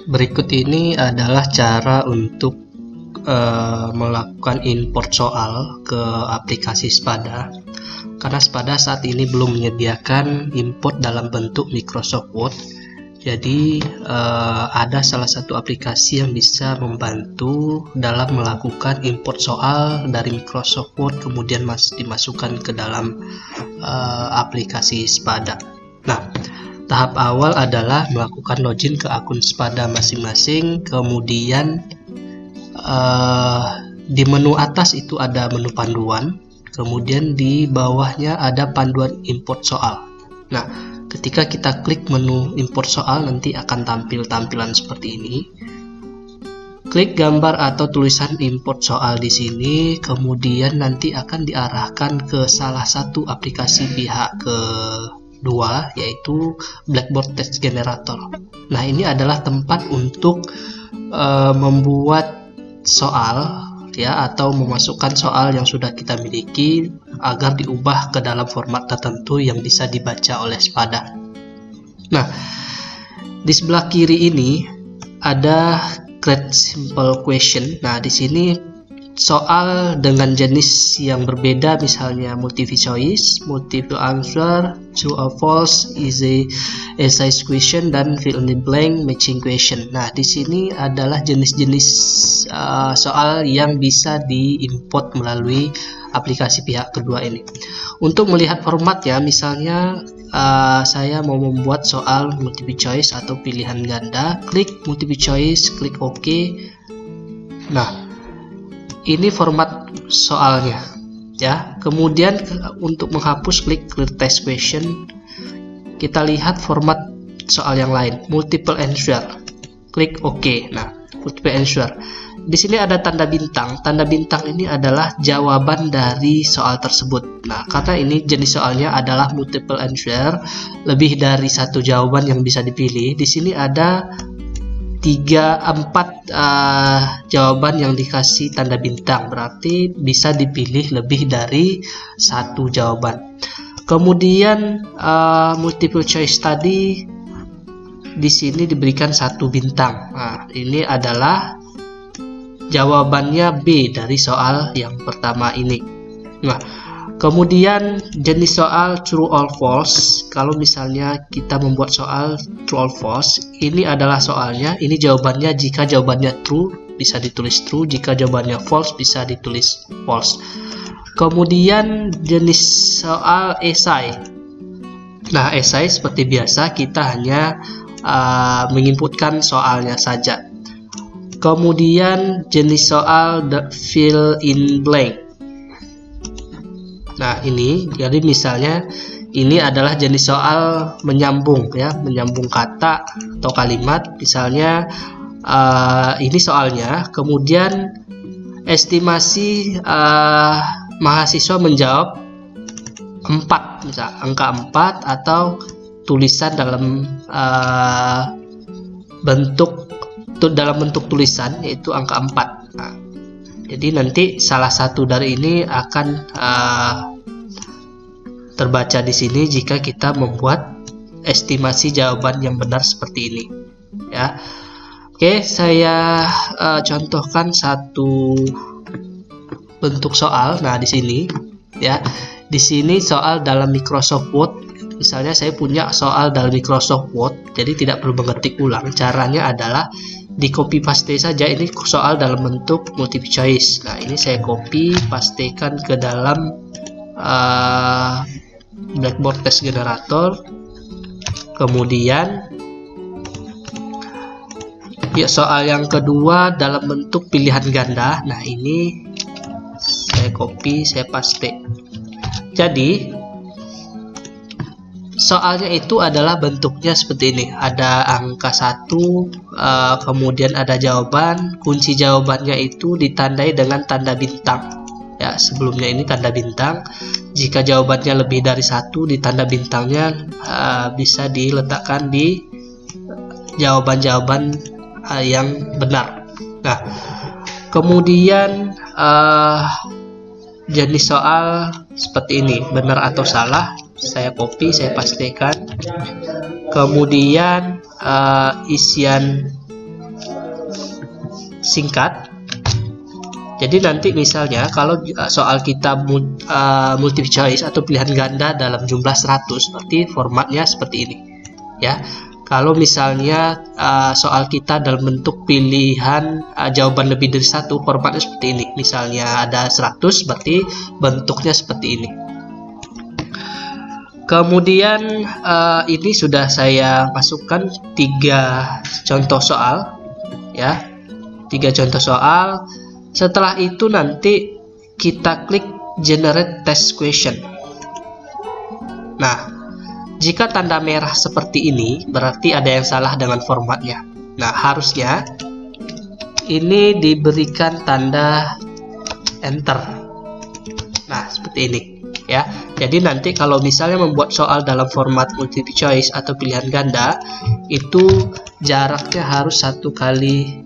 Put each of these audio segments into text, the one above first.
Berikut ini adalah cara untuk melakukan import soal ke aplikasi Spada. Karena Spada saat ini belum menyediakan import dalam bentuk Microsoft Word, jadi ada salah satu aplikasi yang bisa membantu dalam melakukan import soal dari Microsoft Word kemudian dimasukkan ke dalam aplikasi Spada. Nah, tahap awal adalah melakukan login ke akun Spada masing-masing, kemudian di menu atas itu ada menu panduan, kemudian di bawahnya ada panduan import soal. Nah, ketika kita klik menu import soal nanti akan tampil tampilan seperti ini. Klik gambar atau tulisan import soal di sini, kemudian nanti akan diarahkan ke salah satu aplikasi pihak kedua, yaitu Blackboard Text Generator. Nah, ini adalah tempat untuk membuat soal ya, atau memasukkan soal yang sudah kita miliki agar diubah ke dalam format tertentu yang bisa dibaca oleh Spada. Nah, di sebelah kiri ini ada create simple question. Nah, di sini soal dengan jenis yang berbeda, misalnya multiple choice, multiple answer, true or false, easy essay question, dan fill in the blank matching question. Nah, di sini adalah jenis-jenis soal yang bisa diimport melalui aplikasi pihak kedua ini. Untuk melihat formatnya, misalnya saya mau membuat soal multiple choice atau pilihan ganda, klik multiple choice, klik OK. Nah, ini format soalnya ya. Kemudian untuk menghapus, klik clear text question. Kita lihat format soal yang lain, multiple answer, klik OK. Nah, multiple answer di sini ada tanda bintang. Tanda bintang ini adalah jawaban dari soal tersebut. Nah, karena ini jenis soalnya adalah multiple answer, lebih dari satu jawaban yang bisa dipilih. Di sini ada 3-4 jawaban yang dikasih tanda bintang, berarti bisa dipilih lebih dari satu jawaban. Kemudian multiple choice tadi di sini diberikan 1 bintang. Nah, ini adalah jawabannya B dari soal yang pertama ini. Nah, kemudian jenis soal true or false. Kalau misalnya kita membuat soal true or false, ini adalah soalnya, ini jawabannya. Jika jawabannya true bisa ditulis true, jika jawabannya false bisa ditulis false. Kemudian jenis soal esai. Nah, esai seperti biasa kita hanya menginputkan soalnya saja. Kemudian jenis soal fill in blank. Nah, ini jadi misalnya ini adalah jenis soal menyambung ya, menyambung kata atau kalimat. Misalnya ini soalnya, kemudian estimasi mahasiswa menjawab 4, misal angka 4, atau tulisan dalam bentuk tulisan yaitu angka 4. Nah, jadi nanti salah satu dari ini akan terbaca di sini jika kita membuat estimasi jawaban yang benar seperti ini ya. Oke, saya contohkan satu bentuk soal. Nah, di sini ya. Di sini soal dalam Microsoft Word. Misalnya saya punya soal dalam Microsoft Word, jadi tidak perlu mengetik ulang. Caranya adalah di copy paste saja. Ini soal dalam bentuk multiple choice. Nah, ini saya copy pastekan ke dalam Blackboard Text Generator. Kemudian ya, soal yang kedua dalam bentuk pilihan ganda. Nah, ini saya copy, saya paste. Jadi soalnya itu adalah bentuknya seperti ini. Ada angka 1, kemudian ada jawaban. Kunci jawabannya itu ditandai dengan tanda bintang. Ya, sebelumnya ini tanda bintang. Jika jawabannya lebih dari 1, di tanda bintangnya bisa diletakkan di jawaban-jawaban yang benar. Nah, kemudian jenis soal seperti ini, benar atau salah. saya copy, saya pastekan. Kemudian isian singkat. Jadi nanti misalnya kalau soal kita multiple choice atau pilihan ganda dalam jumlah 100, berarti formatnya seperti ini ya. Kalau misalnya soal kita dalam bentuk pilihan jawaban lebih dari satu, formatnya seperti ini. Misalnya ada 100, berarti bentuknya seperti ini. Kemudian ini sudah saya masukkan 3 contoh soal ya. 3 contoh soal. Setelah itu nanti kita klik generate test question. Nah, jika tanda merah seperti ini berarti ada yang salah dengan formatnya. Nah, harusnya ini diberikan tanda enter. Nah, seperti ini ya. Jadi nanti kalau misalnya membuat soal dalam format multiple choice atau pilihan ganda, itu jaraknya harus 1 kali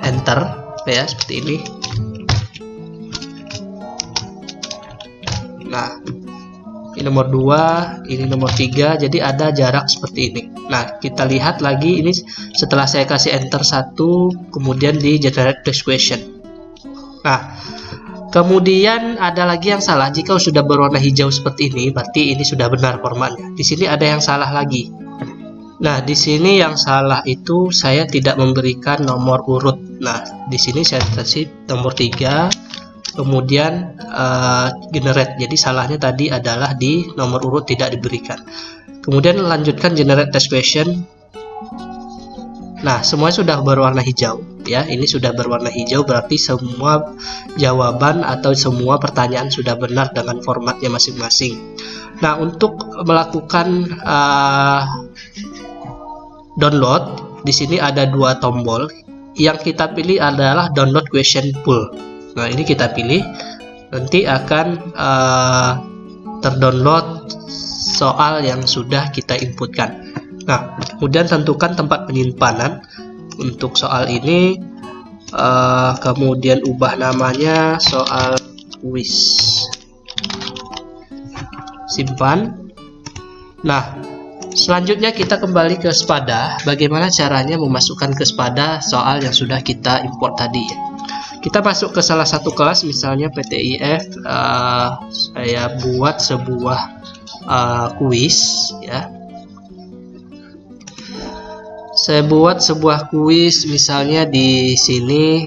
enter ya, seperti ini. Nah, ini nomor 2, ini nomor 3, jadi ada jarak seperti ini. Nah, kita lihat lagi ini setelah saya kasih enter 1, kemudian di generate test question. Nah, kemudian ada lagi yang salah. Jika sudah berwarna hijau seperti ini, berarti ini sudah benar formatnya. Di sini ada yang salah lagi. Nah, di sini yang salah itu saya tidak memberikan nomor urut. Nah, di sini saya kasih nomor 3, kemudian generate. Jadi salahnya tadi adalah di nomor urut tidak diberikan. Kemudian lanjutkan generate test question. Nah, semuanya sudah berwarna hijau ya. Ini sudah berwarna hijau, berarti semua jawaban atau semua pertanyaan sudah benar dengan formatnya masing-masing. Nah, untuk melakukan download, di sini ada 2 tombol. Yang kita pilih adalah download question pool. Nah, ini kita pilih, nanti akan terdownload soal yang sudah kita inputkan. Nah, kemudian tentukan tempat penyimpanan untuk soal ini, kemudian ubah namanya soal kuis, simpan. Nah, selanjutnya kita kembali ke Spada. Bagaimana caranya memasukkan ke Spada soal yang sudah kita import tadi ya. Kita masuk ke salah satu kelas, misalnya PTIF. Saya buat sebuah kuis ya. Saya buat sebuah kuis misalnya di sini.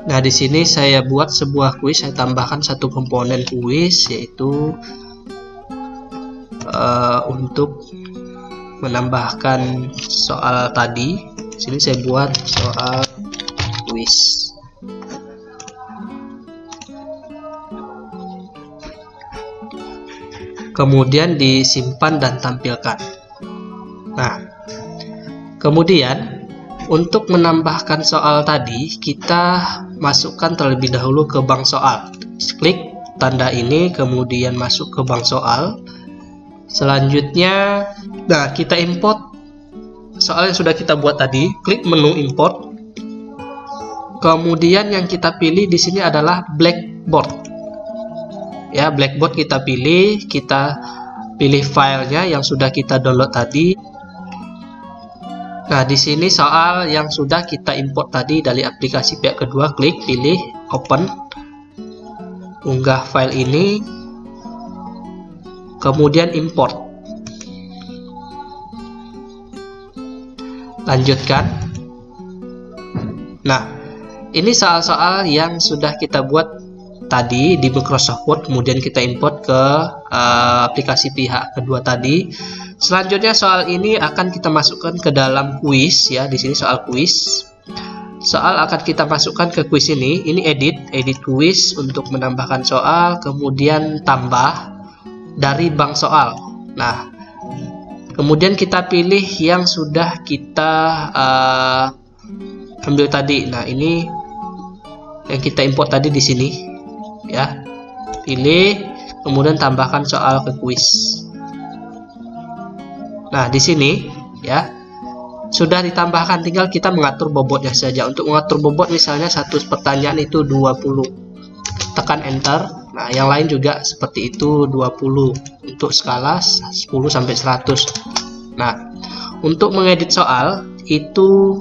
Nah, di sini saya buat sebuah kuis, saya tambahkan 1 komponen kuis, yaitu untuk menambahkan soal tadi. Di sini saya buat soal kuis. Kemudian disimpan dan tampilkan. Nah, kemudian untuk menambahkan soal tadi, kita masukkan terlebih dahulu ke bank soal. Klik tanda ini, kemudian masuk ke bank soal. Selanjutnya, nah, kita import soal yang sudah kita buat tadi. Klik menu import. Kemudian yang kita pilih di sini adalah Blackboard. Ya, Blackboard kita pilih filenya yang sudah kita download tadi. Nah, di sini soal yang sudah kita import tadi dari aplikasi pihak kedua, klik pilih open, unggah file ini, kemudian import, lanjutkan. Nah, ini soal-soal yang sudah kita buat tadi di Microsoft Word, kemudian kita import ke aplikasi pihak kedua tadi. Selanjutnya soal ini akan kita masukkan ke dalam kuis ya. Di sini soal kuis. Soal akan kita masukkan ke kuis ini. Ini edit kuis untuk menambahkan soal, kemudian tambah dari bank soal. Nah, kemudian kita pilih yang sudah kita ambil tadi. Nah, ini yang kita import tadi di sini. Ya, pilih, kemudian tambahkan soal ke kuis. Nah, di sini ya sudah ditambahkan, tinggal kita mengatur bobotnya saja. Untuk mengatur bobot misalnya satu pertanyaan itu 20, tekan enter. Nah, yang lain juga seperti itu, 20 untuk skala 10 sampai 100. Nah, untuk mengedit soal itu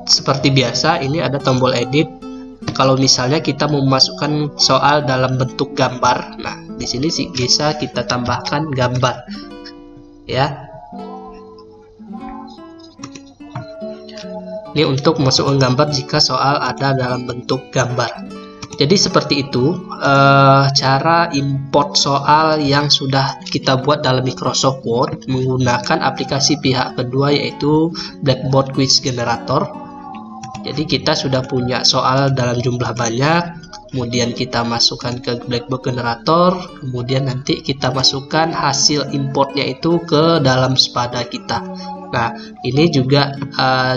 seperti biasa, ini ada tombol edit. Kalau misalnya kita memasukkan soal dalam bentuk gambar, nah di sini sih bisa kita tambahkan gambar, ya. Ini untuk memasukkan gambar jika soal ada dalam bentuk gambar. Jadi seperti itu cara import soal yang sudah kita buat dalam Microsoft Word menggunakan aplikasi pihak kedua, yaitu Blackboard Quiz Generator. Jadi kita sudah punya soal dalam jumlah banyak, kemudian kita masukkan ke Blackboard Generator, kemudian nanti kita masukkan hasil importnya itu ke dalam Spada kita. Nah, ini juga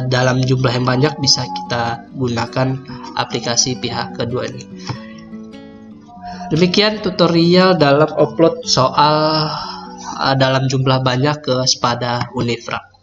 dalam jumlah yang banyak bisa kita gunakan aplikasi pihak kedua ini. Demikian tutorial dalam upload soal dalam jumlah banyak ke Spada Unifra.